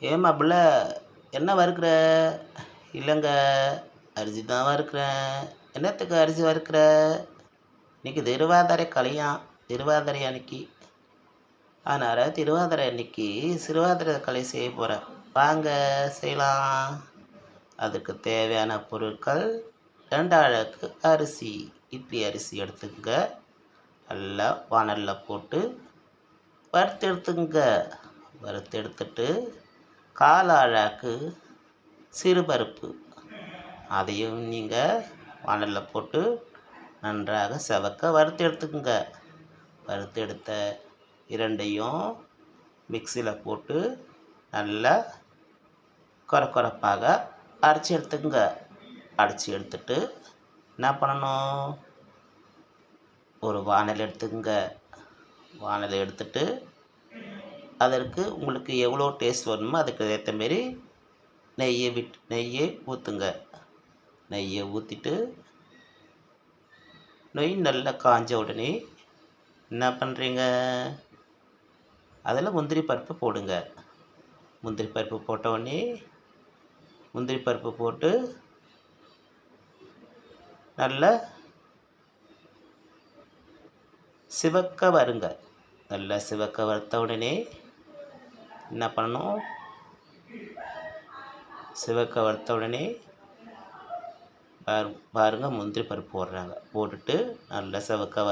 ஏம்மா புள்ள, என்ன வறுக்கிற? இல்லைங்க, அரிசி தான் வறுக்கிறேன். என்னத்துக்கு அரிசி வறுக்கிற? இன்னைக்கு திருவாதிரை கலையாம், திருவாதிரை அன்னைக்கு. அதனால் திருவாதிரை அன்னைக்கு சிறுவாதிரை களி செய்ய போகிறேன். வாங்க செய்யலாம். அதுக்கு தேவையான பொருட்கள்: 2 அழகு அரிசி, இட்லி அரிசி எடுத்துங்க. நல்லா வானலில் போட்டு வறுத்து எடுத்துங்க. வறுத்து எடுத்துட்டு 1/4 அழகு சிறுபருப்பு, அதையும் நீங்கள் வானலில் போட்டு நன்றாக செவக்க வறுத்து எடுத்துக்கோங்க. வறுத்து எடுத்த இரண்டையும் மிக்சியில் போட்டு நல்லா கொரப்பாக அரைச்சி எடுத்துக்கோங்க. அரைச்சி எடுத்துட்டு என்ன பண்ணணும், ஒரு வானல் எடுத்துக்கோங்க. வானலை எடுத்துட்டு அதற்கு உங்களுக்கு எவ்வளோ டேஸ்ட் வரணுமோ அதுக்கு ஏற்ற மாரி நெய்யை ஊற்றுங்க. நெய்யை ஊற்றிட்டு நெய் நல்லா காஞ்ச உடனே என்ன பண்ணுறீங்க, அதில் முந்திரி பருப்பு போடுங்க. முந்திரி பருப்பு போட்ட உடனே முந்திரி பருப்பு போட்டு நல்லா சிவக்க வருங்க. நல்லா சிவக்க வறுத்த உடனே என்ன பண்ணணும், சிவக்க வறுத்த உடனே பாருங்கள் முந்திரி பருப்பு போடுறாங்க. போட்டுட்டு நல்லா சிவக்க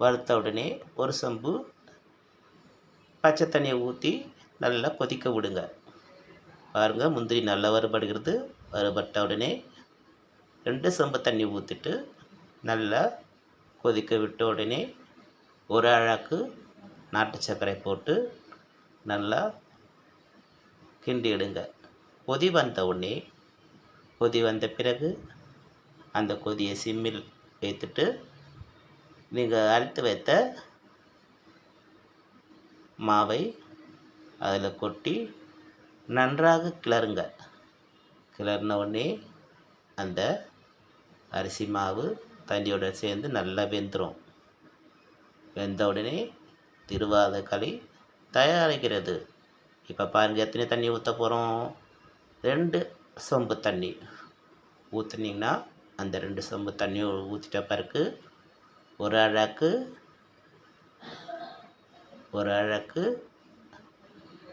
வறுத்த உடனே ஒரு சொம்பு பச்சை தண்ணியை ஊற்றி நல்லா கொதிக்க விடுங்க. பாருங்கள் முந்திரி நல்லா வறுபடுகிறது. வறுபட்ட உடனே 2 சொம்பு தண்ணி ஊற்றிட்டு நல்லா கொதிக்க விட்ட உடனே 1 அழகு நாட்டு சர்க்கரை போட்டு நல்லா கிண்டி எடுங்க. கொதி வந்த பிறகு அந்த கொதியை சிம்மில் வைத்துட்டு நீங்கள் அரைத்து வைத்த மாவை அதில் கொட்டி நன்றாக கிளறுங்க. கிளறின உடனே அந்த அரிசி மாவு தண்ணியோடு சேர்ந்து நல்லா வெந்துடும். வெந்த உடனே திருவாதிரை களி தயாரிக்கிறது. இப்போ பாருங்கள் எத்தனை தண்ணி ஊற்ற போகிறோம். 2 சொம்பு தண்ணி ஊற்றுனீங்கன்னா அந்த 2 சொம்பு தண்ணி ஊற்றிட்ட பிறகு ஒரு அழகு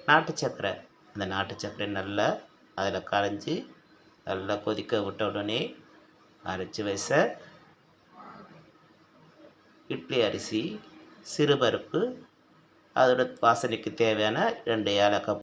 நாட்டு சர்க்கரை, அந்த நாட்டு சர்க்கரை நல்லா அதில் கரைஞ்சி நல்லா கொதிக்க விட்ட உடனே அரைச்சி வச்ச இட்லி அரிசி, சிறுபருப்பு, அதோட வாசனைக்கு தேவையான 2 ஏலக்காய்